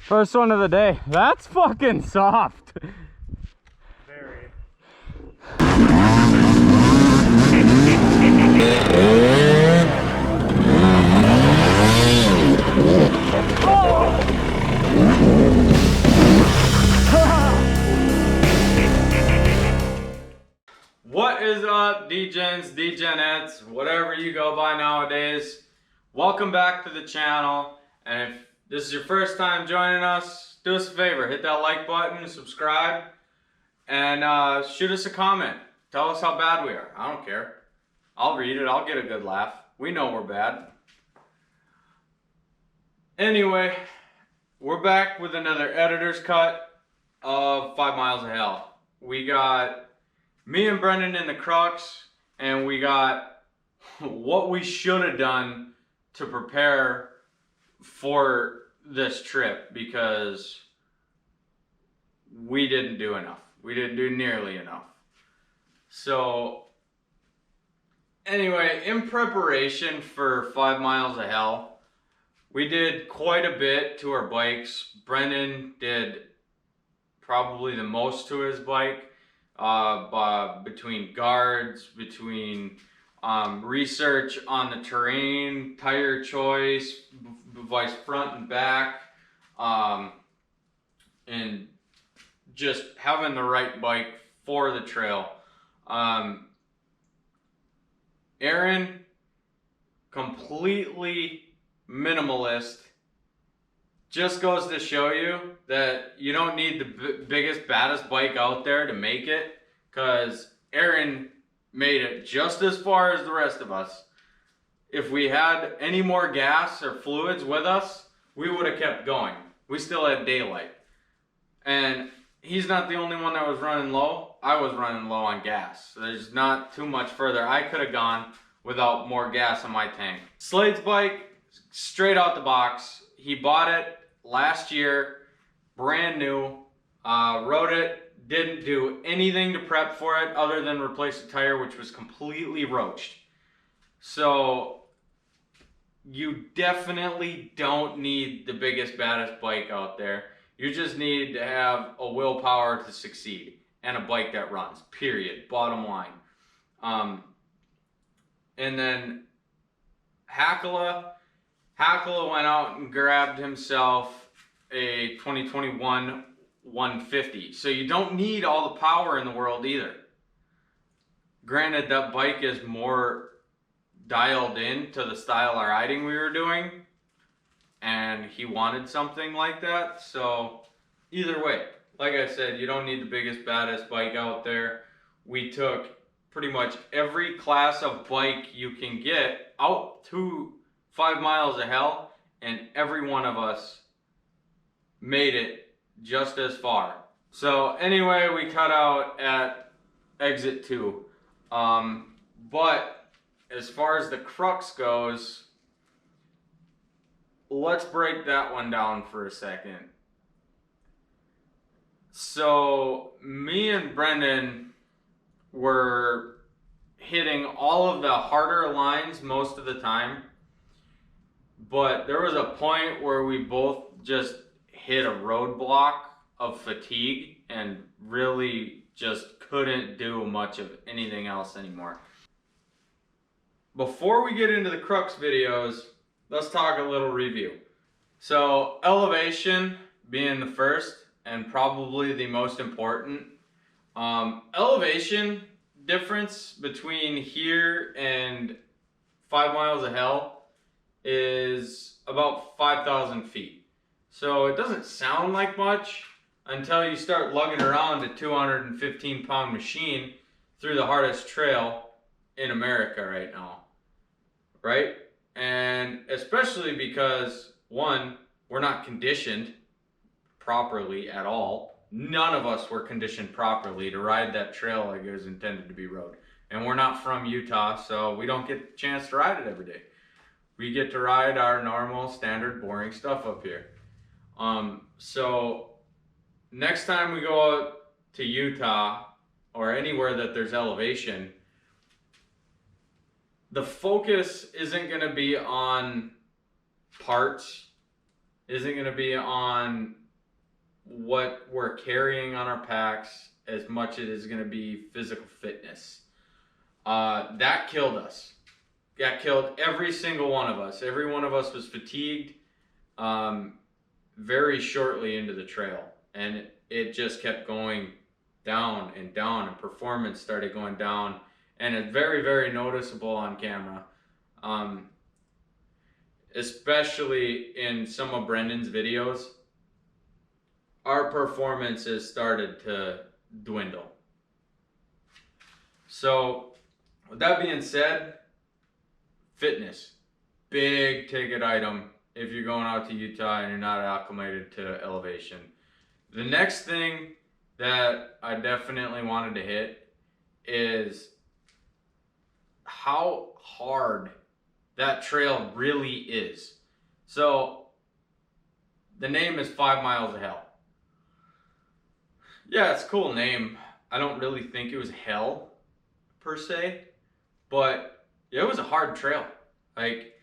First one of the day. That's fucking soft. Very. What is up, D-Gens, D-Genettes, whatever you go by nowadays? Welcome back to the channel, and if this is your first time joining us, do us a favor, hit that like button, subscribe, and shoot us a comment. Tell us how bad we are. I don't care. I'll read it. I'll get a good laugh. We know we're bad. Anyway, we're back with another editor's cut of 5 Miles of Hell. We got me and Brendan in the crux, and we got what we should have done to prepare for this trip, because we didn't do enough. We didn't do nearly enough. So anyway, in preparation for 5 Miles of Hell, we did quite a bit to our bikes. Brendan did probably the most to his bike, between guards, between research on the terrain, tire choice, vice front and back, and just having the right bike for the trail. Aaron, completely minimalist. Just goes to show you that you don't need the biggest, baddest bike out there to make it, because Aaron made it just as far as the rest of us. If we had any more gas or fluids with us, we would have kept going. We still had daylight. And he's not the only one that was running low. I was running low on gas. So there's not too much further I could have gone without more gas in my tank. Slade's bike, straight out the box. He bought it last year, brand new. Rode it. Didn't do anything to prep for it other than replace the tire, which was completely roached. So you definitely don't need the biggest, baddest bike out there. You just need to have a willpower to succeed and a bike that runs, period, bottom line. And then Hakala went out and grabbed himself a 2021 150. So you don't need all the power in the world either. Granted, that bike is more dialed in to the style of riding we were doing, and he wanted something like that. So either way, like I said, you don't need the biggest, baddest bike out there. We took pretty much every class of bike you can get out to 5 Miles of Hell, and every one of us made it just as far. So anyway, we cut out at exit 2. But as far as the crux goes, let's break that one down for a second. So me and Brendan were hitting all of the harder lines most of the time, but there was a point where we both just hit a roadblock of fatigue and really just couldn't do much of anything else anymore. Before we get into the crux videos, let's talk a little review. So elevation being the first and probably the most important. Elevation difference between here and 5 Miles of Hell is about 5,000 feet. So it doesn't sound like much, until you start lugging around a 215-pound machine through the hardest trail in America right now, right? And especially because, one, we're not conditioned properly at all. None of us were conditioned properly to ride that trail like it was intended to be rode. And we're not from Utah, so we don't get the chance to ride it every day. We get to ride our normal, standard, boring stuff up here. So next time we go out to Utah or anywhere that there's elevation, the focus isn't going to be on parts, isn't going to be on what we're carrying on our packs as much as it is going to be physical fitness. That killed us. That killed every single one of us. Every one of us was fatigued very shortly into the trail. And it just kept going down and down, and performance started going down. And it's very, very noticeable on camera. Especially in some of Brendan's videos, our performances started to dwindle. So with that being said, fitness, big ticket item if you're going out to Utah and you're not acclimated to elevation. The next thing that I definitely wanted to hit is how hard that trail really is. So the name is 5 Miles of Hell. Yeah, it's a cool name. I don't really think it was hell per se, but it was a hard trail. Like,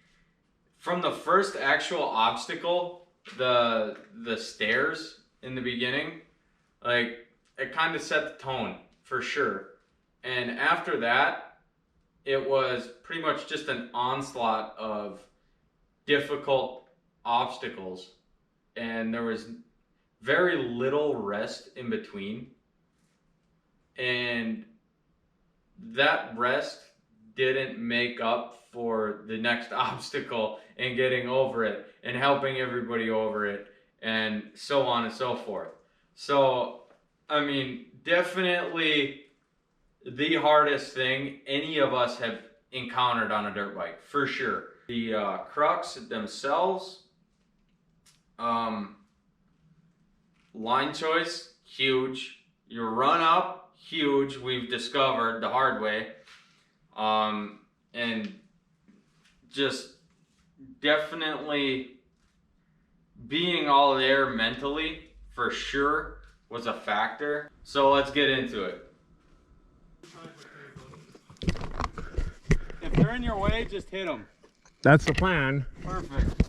from the first actual obstacle, the stairs in the beginning, like, it kind of set the tone for sure. And after that, it was pretty much just an onslaught of difficult obstacles, and there was very little rest in between. And that rest didn't make up for the next obstacle and getting over it and helping everybody over it and so on and so forth. So, I mean, definitely the hardest thing any of us have encountered on a dirt bike, for sure. The crux themselves, line choice, huge. Your run up, huge. We've discovered the hard way. And just definitely being all there mentally, for sure, was a factor. So let's get into it. If they're in your way, just hit them. That's the plan. Perfect.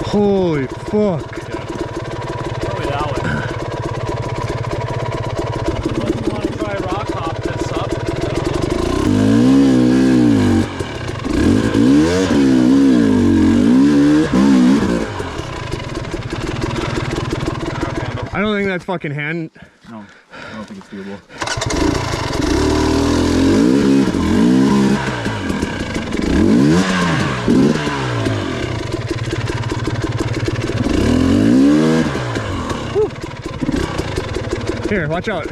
Holy fuck. Probably that one. Unless you want to try rock hop this up. I don't think that's fucking hand. No, I don't think it's doable. Here, watch out.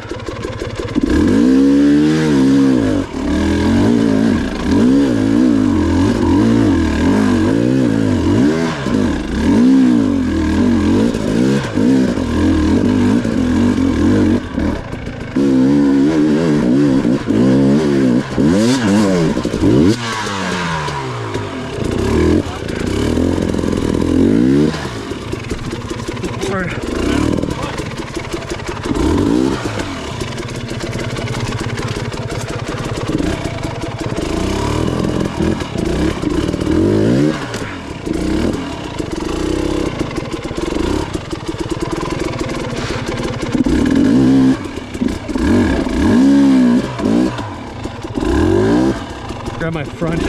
Grab my front.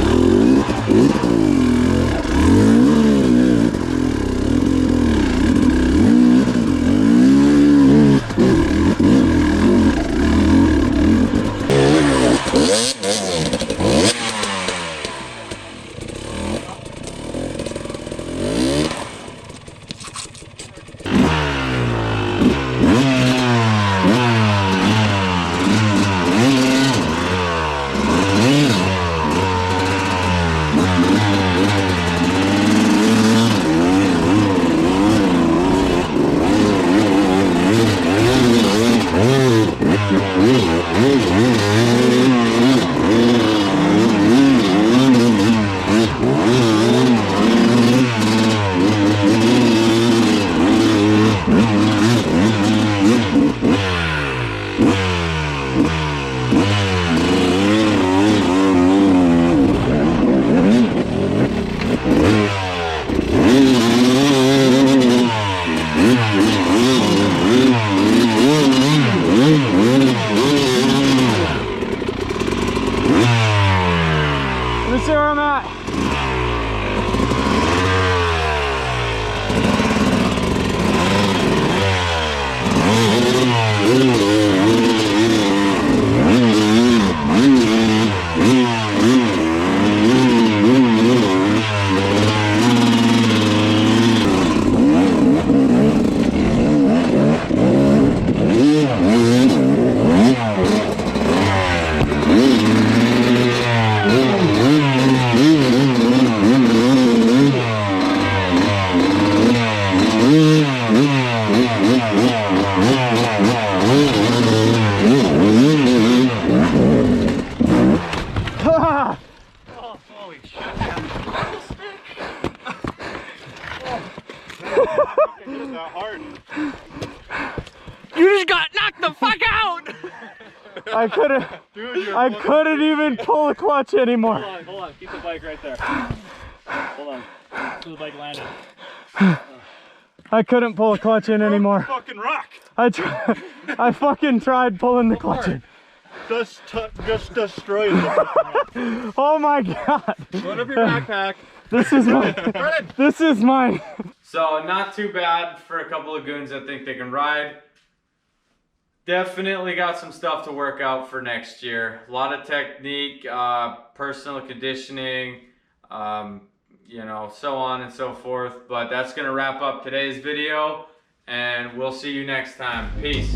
Ah! Oh, holy shit. That hard. You just got knocked the fuck out! I couldn't even pull a clutch anymore. Hold on. Keep the bike right there. Hold on. So the bike landed. I couldn't pull a clutch in anymore. Fucking rock. I fucking tried pulling the clutch in. Just destroyed it. Oh my god. Put up your backpack. This is mine. This is mine. So not too bad for a couple of goons that think they can ride. Definitely got some stuff to work out for next year. A lot of technique, personal conditioning, you know, so on and so forth. But that's gonna wrap up today's video, and we'll see you next time. Peace.